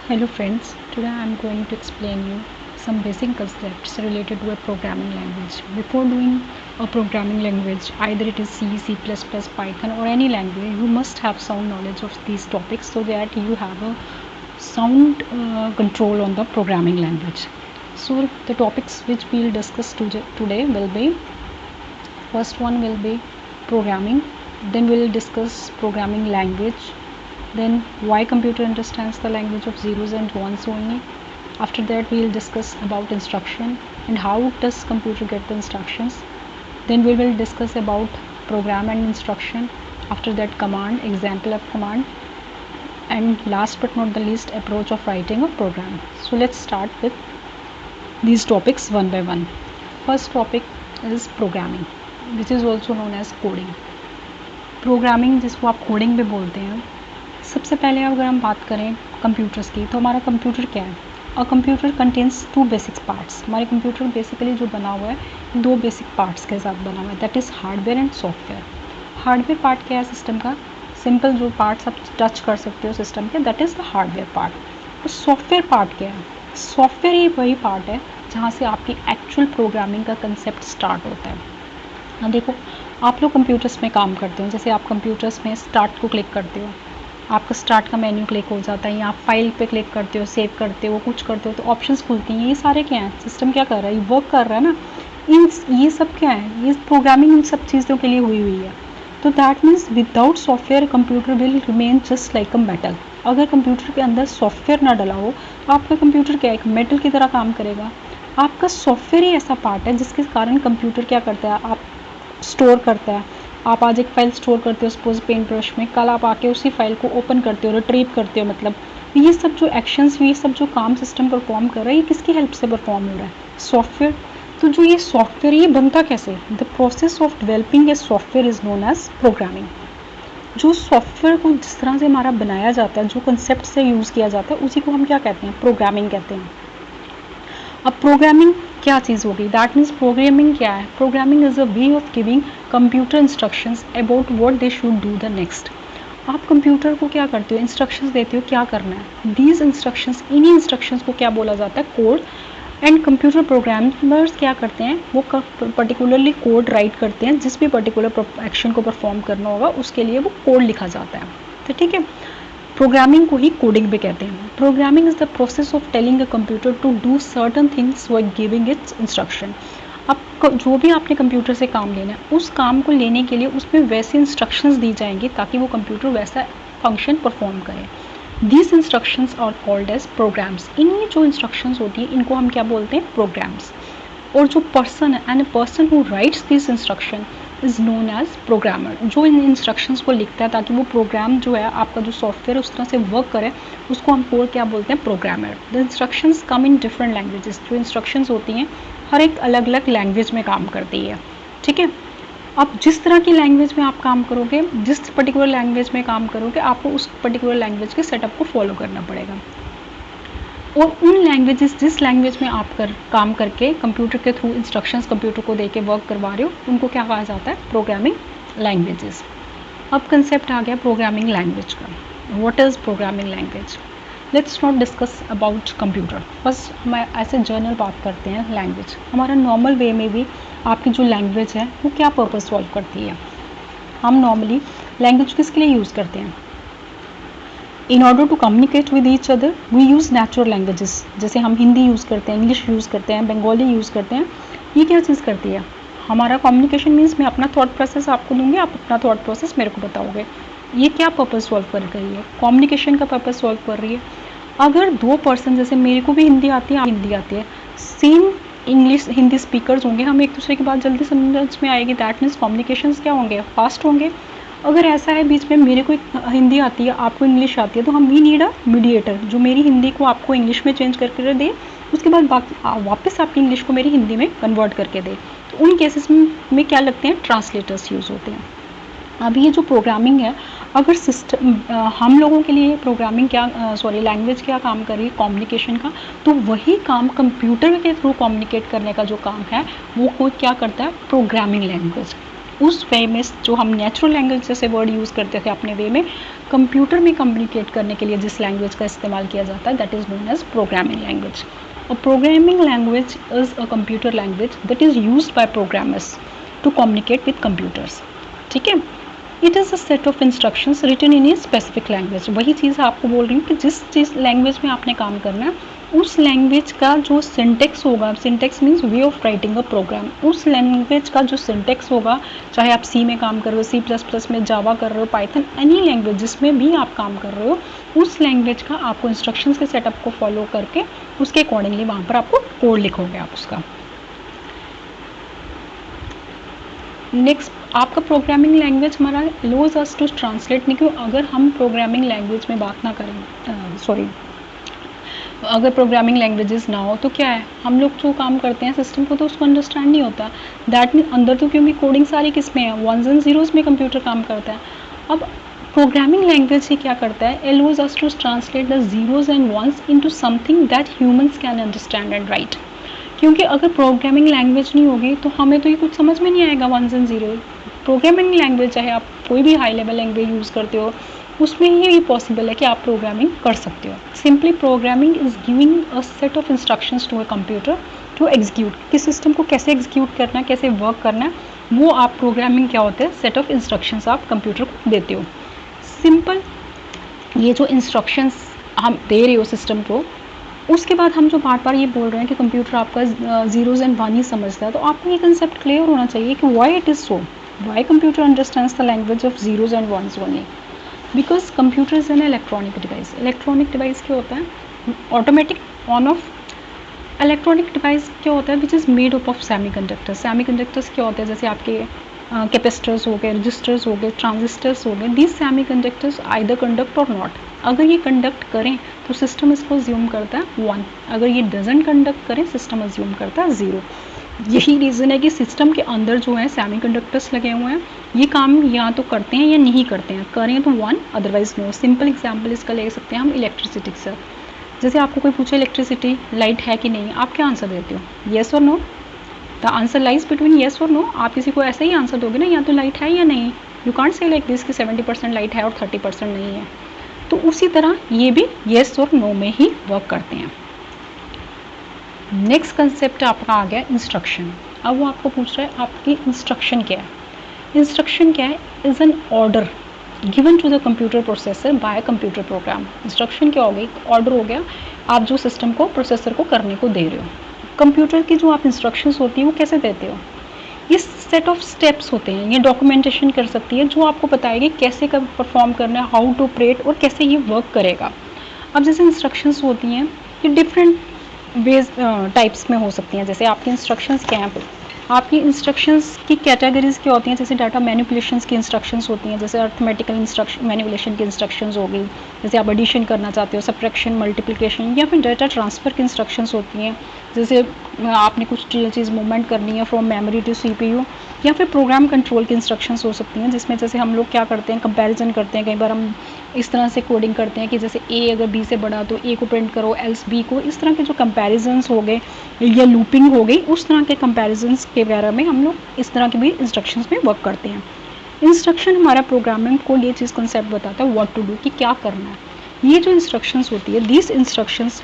Hello friends, today I am going to explain you some basic concepts related to a programming language. Before doing a programming language, either it is C, C++, Python or any language, you must have sound knowledge of these topics so that you have a sound control on the programming language. So the topics which we will discuss today will be, first one will be programming, then we will discuss programming language, then why computer understands the language of zeros and ones only. After that we will discuss about instruction and how does computer get the instructions. Then we will discuss about program and instruction. After that command, example of command, and last but not the least approach of writing a program. So let's start with these topics one by one. First topic is programming, which is also known as coding. Programming जिसको आप coding भी बोलते हैं. सबसे पहले अगर हम बात करें कंप्यूटर्स की, तो हमारा कंप्यूटर क्या है? A computer contains two basic parts. हमारे कंप्यूटर बेसिकली जो बना हुआ है दो बेसिक पार्ट्स के साथ बना हुआ है, that is hardware and software. Hardware part क्या है सिस्टम का? सिंपल जो पार्ट्स आप टच कर सकते हो सिस्टम के, that is the hardware part. और सॉफ्टवेयर पार्ट क्या है? सॉफ्टवेयर ही वही पार्ट है जहाँ से आपकी एक्चुअल प्रोग्रामिंग का कंसेप्ट स्टार्ट होता है. अब देखो, आप लोग कंप्यूटर्स में काम करते हो, जैसे आप कंप्यूटर्स में स्टार्ट को क्लिक करते हो, आपका स्टार्ट का मेन्यू क्लिक हो जाता है, या आप फाइल पे क्लिक करते हो, सेव करते हो, कुछ करते हो तो ऑप्शंस खुलती हैं. ये सारे क्या हैं? सिस्टम क्या कर रहा है? ये वर्क कर रहा है ना. ये सब क्या है? ये प्रोग्रामिंग इन सब चीज़ों के लिए हुई हुई है. तो that means without software computer will remain just like a metal. अगर कंप्यूटर के अंदर सॉफ्टवेयर ना डला हो तो आपका कंप्यूटर क्या है? एक मेटल की तरह काम करेगा. आपका सॉफ्टवेयर ही ऐसा पार्ट है जिसके कारण कंप्यूटर क्या करता है? आप स्टोर करता है. आप आज एक फ़ाइल स्टोर करते हो सपोज पेंट ब्रश में, कल आप आके उसी फाइल को ओपन करते हो, रिट्रीव करते हो. मतलब ये सब जो एक्शंस, ये सब जो काम सिस्टम परफॉर्म कर रहा है, ये किसकी हेल्प से परफॉर्म हो रहा है? सॉफ्टवेयर. तो जो ये सॉफ्टवेयर, ये बनता कैसे? The process of developing a software is known as programming. जो सॉफ्टवेयर को जिस तरह से हमारा बनाया जाता है, जो कंसेप्ट से यूज़ किया जाता है, उसी को हम क्या कहते हैं? प्रोग्रामिंग कहते हैं. अब प्रोग्रामिंग क्या चीज़ होगी? दैट मीन्स प्रोग्रामिंग क्या है? Programming is a way of giving computer instructions about what they should do the next. आप कंप्यूटर को क्या करते हो? इंस्ट्रक्शंस देते हो क्या करना है. दीज इंस्ट्रक्शंस, इन्हीं इंस्ट्रक्शंस को क्या बोला जाता है? कोड. एंड कंप्यूटर प्रोग्रामर्स क्या करते हैं? वो पर्टिकुलरली कोड राइट करते हैं. जिस भी पर्टिकुलर एक्शन को परफॉर्म करना होगा उसके लिए वो कोड लिखा जाता है. तो ठीक है, प्रोग्रामिंग को ही कोडिंग भी कहते हैं. Programming is the process of telling a computer to do certain things while giving its instruction. अब जो भी आपने कंप्यूटर से काम लेना है, उस काम को लेने के लिए उसमें वैसे इंस्ट्रक्शंस दी जाएंगी ताकि वो कंप्यूटर वैसा फंक्शन परफॉर्म करे. These instructions are called as programs. इन्हीं जो इंस्ट्रक्शंस होती हैं इनको हम क्या बोलते हैं? प्रोग्राम्स. और जो पर्सन है, and person who writes this instruction is known as programmer. जो इन इंस्ट्रक्शंस को लिखता है ताकि वो प्रोग्राम जो है आपका जो सॉफ्टवेयर उस तरह से वर्क करे, उसको हम कोड क्या बोलते हैं? Programmer. The instructions come in different languages. जो इंस्ट्रक्शंस होती हैं हर एक अलग अलग लैंग्वेज में काम करती है. ठीक है, अब जिस तरह की लैंग्वेज में आप काम करोगे, जिस पर्टिकुलर लैंग्वेज में काम करोगे, आपको उस पर्टिकुलर लैंग्वेज के सेटअप को फॉलो करना पड़ेगा. और उन लैंग्वेजेस, जिस लैंग्वेज में आप काम करके कंप्यूटर के थ्रू इंस्ट्रक्शंस कंप्यूटर को दे के वर्क करवा रहे हो, उनको क्या कहा जाता है? Programming languages. अब कंसेप्ट आ गया प्रोग्रामिंग लैंग्वेज का. What is programming language? Let's not discuss about computer. बस हम ऐसे जनरल बात करते हैं लैंग्वेज. हमारा नॉर्मल वे में भी आपकी जो लैंग्वेज है वो क्या पर्पज़ सॉल्व करती है? हम नॉर्मली लैंग्वेज किसके लिए यूज़ करते हैं? In order to communicate with each other we use natural languages. जैसे हम हिंदी यूज़ करते हैं, इंग्लिश यूज़ करते हैं, बंगाली यूज़ करते हैं. ये क्या चीज़ करती है? हमारा कम्युनिकेशन मीन्स मैं अपना थॉट प्रोसेस आपको दूंगी, आप अपना थॉट प्रोसेस मेरे को बताओगे. ये क्या पर्पज़ सॉल्व कर रही है? कम्युनिकेशन का पर्पज़ सॉल्व कर रही है. अगर दो पर्सन, जैसे मेरे को भी हिंदी आती है, आप हिंदी आती है, सेम इंग्लिश हिंदी स्पीकर्स होंगे, हम एक दूसरे की बात जल्दी समझ में आएगी. दैट मीन्स कम्युनिकेशंस क्या होंगे? फास्ट होंगे. अगर ऐसा है बीच में मेरे को हिंदी आती है, आपको इंग्लिश आती है, तो हम वी नीड अ मीडिएटर जो मेरी हिंदी को आपको इंग्लिश में चेंज करके दे, उसके बाद वापस आपकी इंग्लिश को मेरी हिंदी में कन्वर्ट करके दे. तो उन केसेस में क्या लगते हैं? ट्रांसलेटर्स यूज़ होते हैं. अब ये जो प्रोग्रामिंग है, अगर सिस्टम हम लोगों के लिए प्रोग्रामिंग क्या लैंग्वेज क्या काम कर रही है? कम्युनिकेशन का. तो वही काम कंप्यूटर के थ्रू कम्युनिकेट करने का जो काम है वो कोई क्या करता है? Programming language. उस वे में जो हम नेचुरल लैंग्वेज जैसे वर्ड यूज़ करते थे अपने वे में, कंप्यूटर में कम्युनिकेट करने के लिए जिस लैंग्वेज का इस्तेमाल किया जाता है that is known as programming language. A programming language is a computer language that is used by programmers to communicate with computers. ठीक है, it is a set of instructions written in a specific language. वही चीज़ आपको बोल रही हूँ कि जिस चीज़ लैंग्वेज में आपने काम करना है उस लैंग्वेज का जो सिंटेक्स होगा, syntax means way of writing a program, उस लैंग्वेज का जो सिंटेक्स होगा, चाहे आप सी में काम कर रहे हो, सी प्लस प्लस में, जावा कर रहे हो, पाइथन, एनी लैंग्वेज जिसमें भी आप काम कर रहे हो, उस लैंग्वेज का आपको इंस्ट्रक्शंस के सेटअप को फॉलो करके उसके अकॉर्डिंगली वहाँ पर आपको कोड लिखोगे आप उसका। नेक्स्ट आपका प्रोग्रामिंग लैंग्वेज हमारा अलाउज अस टू ट्रांसलेट, नहीं क्यों अगर हम प्रोग्रामिंग लैंग्वेज में बात ना करें, अगर प्रोग्रामिंग लैंग्वेजेस ना हो तो क्या है, हम लोग जो काम करते हैं सिस्टम को तो उसको अंडरस्टैंड नहीं होता। दैट मीन अंदर तो क्योंकि कोडिंग सारी किस में है, वंस एंड जीरोस में कंप्यूटर काम करता है। अब प्रोग्रामिंग लैंग्वेज ही क्या करता है, allows us to translate the zeros and ones into something that humans can understand and write. क्योंकि अगर प्रोग्रामिंग लैंग्वेज नहीं होगी तो हमें तो ये कुछ समझ में नहीं आएगा ones and zero. Programming language चाहे आप कोई भी हाई लेवल लैंग्वेज यूज़ करते हो उसमें ही ये पॉसिबल है कि आप प्रोग्रामिंग कर सकते हो। Simply programming is giving a set of instructions to a computer to execute, कि सिस्टम को कैसे एग्जीक्यूट करना है, कैसे वर्क करना है, वो आप प्रोग्रामिंग क्या होता है, सेट ऑफ इंस्ट्रक्शंस आप कंप्यूटर को देते हो। सिंपल ये जो इंस्ट्रक्शंस हम दे रहे हो सिस्टम को, उसके बाद हम जो बार बार ये बोल रहे हैं कि कंप्यूटर आपका जीरोज एंड वन ही समझता है, तो आपको ये कंसेप्ट क्लियर होना चाहिए कि why it is so, why computer understands the language of zeros and ones only, because computer is an electronic device. Electronic device क्या होता है, automatic on off. Electronic device क्या होता है, which is made up of semiconductors. Semiconductors क्या होते हैं, जैसे आपके कैपेसिटर्स हो गए, रजिस्टर्स हो गए, ट्रांजिस्टर्स हो गए, these semi conductors either conduct और नॉट। अगर ये कंडक्ट करें तो सिस्टम इसको अज्यूम करता है 1, अगर ये डजेंट कंडक्ट करें सिस्टम अज्यूम करता है 0। यही रीज़न है कि सिस्टम के अंदर जो है सेमी कंडक्टर्स लगे हुए हैं, ये काम या तो करते हैं या नहीं करते हैं, करें तो 1 अदरवाइज नो। सिंपल एग्जाम्पल इसका ले सकते हैं हम इलेक्ट्रिसिटी से। जैसे आपको कोई पूछे इलेक्ट्रिसिटी लाइट है कि नहीं, आप क्या आंसर देते हो, येस और no. The answer lies between yes और नो। आप किसी को ऐसे ही आंसर दोगे ना, या तो लाइट है या नहीं। You can't say like this कि 70% लाइट है और 30% नहीं है। तो उसी तरह ये भी येस और नो में ही वर्क करते हैं। नेक्स्ट कंसेप्ट आपका आ गया इंस्ट्रक्शन। अब वो आपको पूछ रहा है आपकी इंस्ट्रक्शन क्या है। इंस्ट्रक्शन क्या है, is an order given to the computer processor by computer program. Instruction क्या हो गई, ऑर्डर हो गया आप जो सिस्टम को प्रोसेसर को करने को दे रहे हो। कंप्यूटर की जो आप इंस्ट्रक्शंस होती हैं वो कैसे देते हो, ये सेट ऑफ स्टेप्स होते हैं, ये डॉक्यूमेंटेशन कर सकती है जो आपको बताएगी कैसे कब परफॉर्म करना है, हाउ टू ऑपरेट और कैसे ये वर्क करेगा। अब जैसे इंस्ट्रक्शंस होती हैं ये डिफरेंट वेज टाइप्स में हो सकती हैं। जैसे आपकी इंस्ट्रक्शंस क्या हैं, आपकी इंस्ट्रक्शंस की कैटेगरीज क्या होती हैं, जैसे डाटा मैनिपुलेशंस की इंस्ट्रक्शंस होती हैं, जैसे अर्थमेटिकल इंस्ट्रक्शन मैनिपुलेशन की इंस्ट्रक्शंस हो गई, जैसे आप एडिशन करना चाहते हो, सब्ट्रैक्शन, मल्टीप्लिकेशन, या फिर डाटा ट्रांसफ़र की इंस्ट्रक्शंस होती हैं, जैसे आपने कुछ चीज़ मूवमेंट करनी है फ्रॉम मेमोरी टू सीपीयू, या फिर प्रोग्राम कंट्रोल की इंस्ट्रक्शंस हो सकती हैं, जिसमें जैसे हम लोग क्या करते हैं, कंपैरिजन करते हैं। कई बार हम इस तरह से कोडिंग करते हैं कि जैसे ए अगर बी से बड़ा तो ए को प्रिंट करो एल्स बी को। इस तरह के जो कंपैरिजंस हो गए या लूपिंग हो गई, उस तरह के कंपैरिजंस के वगैरह में हम लोग इस तरह के भी इंस्ट्रक्शंस में वर्क करते हैं। इंस्ट्रक्शन हमारा प्रोग्रामिंग को ये चीज़ कंसेप्ट बताता है व्हाट टू डू, कि क्या करना है। ये जो इंस्ट्रक्शंस होती है, these instructions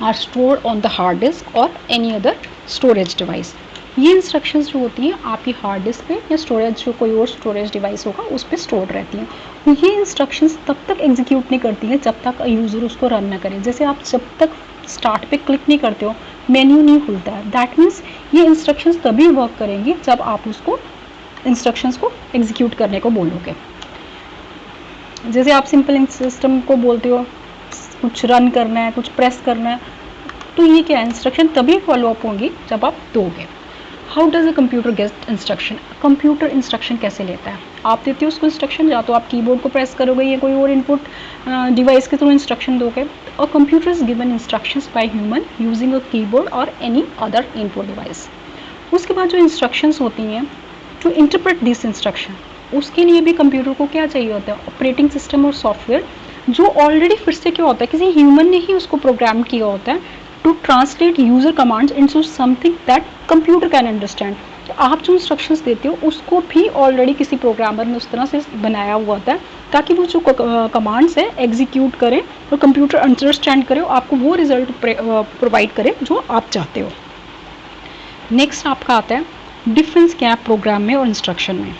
are stored on the hard disk और एनी अदर स्टोरेज डिवाइस। ये इंस्ट्रक्शंस जो होती हैं आपकी हार्ड डिस्क पे या स्टोरेज, जो कोई और स्टोरेज डिवाइस होगा उस पर स्टोर रहती हैं। तो ये इंस्ट्रक्शंस तब तक एग्जीक्यूट नहीं करती हैं जब तक यूज़र उसको रन ना करे। जैसे आप जब तक स्टार्ट पे क्लिक नहीं करते हो, मेन्यू नहीं खुलता है, दैट मीन्स ये इंस्ट्रक्शंस तभी वर्क करेंगी जब आप उसको इंस्ट्रक्शंस को एग्जीक्यूट करने को बोलोगे। जैसे आप सिंपल सिस्टम को बोलते हो कुछ रन करना है, कुछ प्रेस करना है, तो ये क्या है, इंस्ट्रक्शन तभी फॉलो अप होंगी जब आप दोगे। How does a computer get instruction, computer instruction कैसे लेता है, आप देते हो उसको इंस्ट्रक्शन, या तो आप कीबोर्ड को प्रेस करोगे या कोई और इनपुट डिवाइस के थ्रू इंस्ट्रक्शन दोगे। और computer is given instructions by human using a keyboard और एनी अदर इनपुट डिवाइस। उसके बाद जो इंस्ट्रक्शंस होती हैं टू इंटरप्रेट दिस इंस्ट्रक्शन, उसके लिए भी कंप्यूटर को क्या चाहिए होता है, ऑपरेटिंग सिस्टम और सॉफ्टवेयर, जो ऑलरेडी फिर से क्या होता है, किसी ह्यूमन ने ही उसको प्रोग्राम किया होता है to translate user commands into something that computer can understand. कि आप जो इंस्ट्रक्शंस देते हो उसको भी ऑलरेडी किसी प्रोग्रामर ने उस तरह से बनाया हुआ होता है ताकि वो जो कमांड्स है एग्जीक्यूट करें और कंप्यूटर अंडरस्टैंड करे और आपको वो रिजल्ट प्रोवाइड करे जो आप चाहते हो। नेक्स्ट आपका आता है डिफरेंस क्या है प्रोग्राम में और इंस्ट्रक्शन में।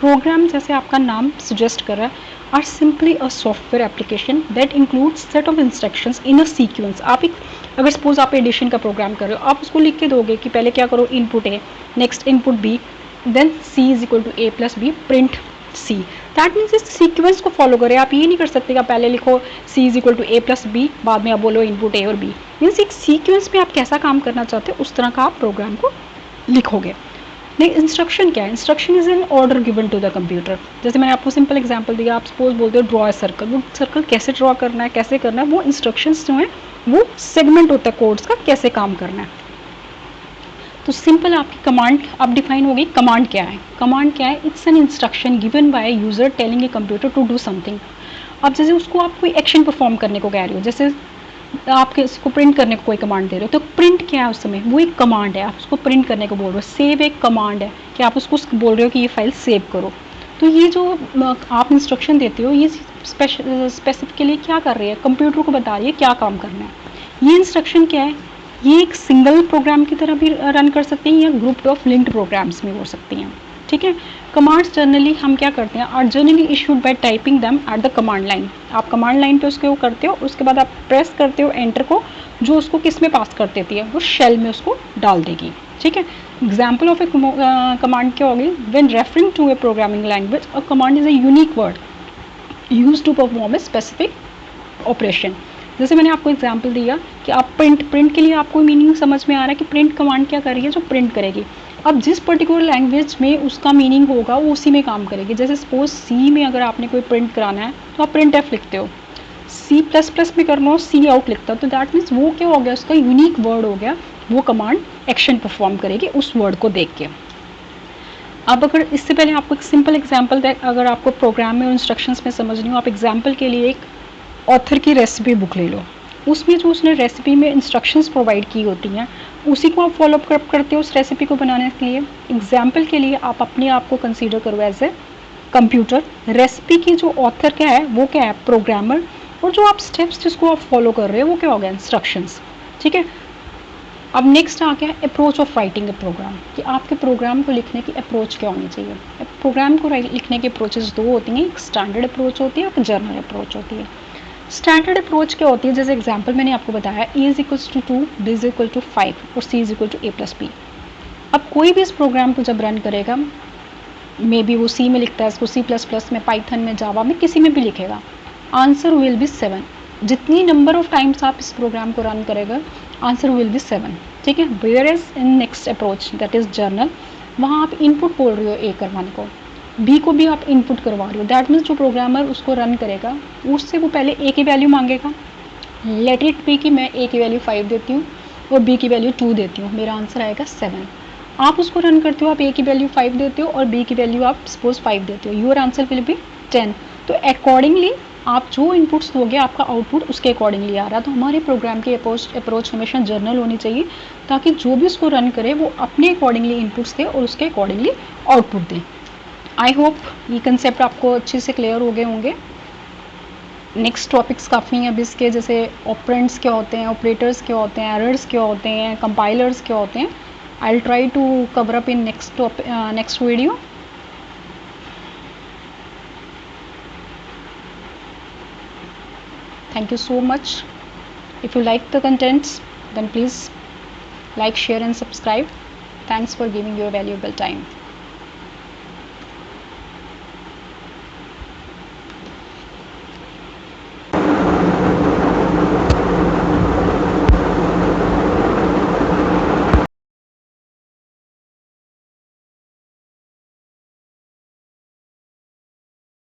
प्रोग्राम जैसे आपका नाम सजेस्ट कर रहा है are simply a software application that includes set of instructions in a sequence. आप एक अगर सपोज आप एडिशन का प्रोग्राम कर रहे हो आप उसको लिख के दोगे कि पहले क्या करो input A, next input B, then C is equal to A plus B, print C. That means इस सीक्वेंस को फॉलो करें। आप ये नहीं कर सकते कि आप पहले लिखो C is equal to A plus B, बाद में आप बोलो इनपुट ए और बी। मीन्स एक सीक्वेंस में आप कैसा काम करना चाहते हो उस तरह का आप प्रोग्राम को लिखोगे। नहीं, इंस्ट्रक्शन क्या है? Instruction is an order given to the computer. जैसे मैंने आपको सिंपल एग्जांपल दिया, आप सपोज बोलते हो ड्रॉ ए सर्कल, वो सर्कल कैसे ड्रॉ करना है, कैसे करना है, वो इंस्ट्रक्शंस जो हैं वो सेगमेंट होता है कोड्स का, कैसे काम करना है। तो सिंपल आपकी कमांड अब डिफाइन हो गई। कमांड क्या है? कमांड क्या है? It's an instruction given by user telling a computer to do something. अब जैसे उसको आप कोई एक्शन परफॉर्म करने को कह रहे हो, जैसे आप इसको प्रिंट करने को कोई कमांड दे रहे हो, तो प्रिंट क्या है उस समय? वो एक कमांड है, आप उसको प्रिंट करने को बोल रहे हो। सेव एक कमांड है कि आप उसको बोल रहे हो कि ये फाइल सेव करो। तो ये जो आप इंस्ट्रक्शन देते हो ये स्पेसिफिकली क्या कर रही है? कंप्यूटर को बता रही है क्या काम करना है। ये इंस्ट्रक्शन क्या है? ये एक सिंगल प्रोग्राम की तरह भी रन कर सकते हैं या ग्रुप ऑफ लिंक्ड प्रोग्राम्स में हो सकती हैं। ठीक है। कमांड्स जनरली हम क्या करते हैं, are generally issued by typing them at the command line. आप कमांड लाइन पे उसके वो करते हो, उसके बाद आप प्रेस करते हो एंटर को, जो उसको किस में पास कर देती है? वो शेल में उसको डाल देगी। ठीक है। एग्जाम्पल ऑफ ए कमांड क्या होगी? When referring to a programming language a command is a unique word use to perform a specific operation. जैसे मैंने आपको एग्जांपल दिया कि आप प्रिंट के लिए आपको मीनिंग समझ में आ रहा है कि प्रिंट कमांड क्या कर रही है? जो प्रिंट करेगी। अब जिस पर्टिकुलर लैंग्वेज में उसका मीनिंग होगा वो उसी में काम करेगी। जैसे सपोज सी में अगर आपने कोई प्रिंट कराना है तो आप प्रिंट एफ लिखते हो, सी प्लस प्लस में करना हो सी आउट लिखता हो, तो दैट मीन्स वो क्या हो गया? उसका यूनिक वर्ड हो गया। वो कमांड एक्शन परफॉर्म करेगी उस वर्ड को देख के। अब अगर इससे पहले आपको एक सिंपल एग्जाम्पल अगर आपको प्रोग्राम में और इंस्ट्रक्शंस में समझनी हो, आप एग्जाम्पल के लिए एक ऑथर की रेसिपी बुक ले लो। उसमें जो उसने रेसिपी में इंस्ट्रक्शंस प्रोवाइड की होती हैं उसी को आप फॉलो अप करते हो उस रेसिपी को बनाने के लिए। एग्जाम्पल के लिए आप अपने आप को कंसीडर करो एज ए कंप्यूटर। रेसिपी की जो ऑथर क्या है वो क्या है? प्रोग्रामर। और जो आप स्टेप्स जिसको आप फॉलो कर रहे हो वो क्या हो गया? इंस्ट्रक्शंस। ठीक है। अब नेक्स्ट आ गया approach of writing a program, कि आपके प्रोग्राम को लिखने की अप्रोच क्या होनी चाहिए। प्रोग्राम को लिखने की अप्रोचेस दो होती हैं, एक स्टैंडर्ड अप्रोच होती है, एक जर्नल अप्रोच होती है। स्टैंडर्ड अप्रोच क्या होती है? जैसे एग्जांपल मैंने आपको बताया A is equals to 2, B is equal to 5 और C is equal to A plus B. अब कोई भी इस प्रोग्राम को जब रन करेगा, मे बी वो सी में लिखता है, इसको सी प्लस प्लस में, पाइथन में, जावा में, किसी में भी लिखेगा, आंसर विल बी 7। जितनी नंबर ऑफ टाइम्स आप इस प्रोग्राम को रन करेगा आंसर विल बी 7। ठीक है। Whereas in next approach that is journal, वहाँ आप इनपुट बोल रहे हो ए करवाने को, बी को भी आप इनपुट करवा रहे हो। दैट मीन्स जो प्रोग्रामर उसको रन करेगा उससे वो पहले ए की वैल्यू मांगेगा। लेट इट बी कि मैं ए की वैल्यू 5 देती हूँ और बी की वैल्यू 2 देती हूँ, मेरा आंसर आएगा 7। आप उसको रन करते हो, आप ए की वैल्यू 5 देते हो और बी की वैल्यू आप सपोज 5 देते हो, योर आंसर विल बी 10। तो अकॉर्डिंगली आप जो इनपुट्स दोगे आपका आउटपुट उसके अकॉर्डिंगली आ रहा है। तो हमारे प्रोग्राम की अप्रोच हमेशा जर्नल होनी चाहिए ताकि जो भी उसको रन करे वो अपने अकॉर्डिंगली इनपुट्स दे और उसके accordingly output they. I hope ये कंसेप्ट आपको अच्छे से क्लियर हो गए होंगे। नेक्स्ट टॉपिक्स काफ़ी हैं अब इसके, जैसे ऑपरेंड्स क्या होते हैं, ऑपरेटर्स क्या होते हैं, एरर्स क्या होते हैं, कंपाइलर्स क्या होते हैं। I will try to cover up in next video. Thank you so much. If you like the contents, then please like, share and subscribe. Thanks for giving your valuable time.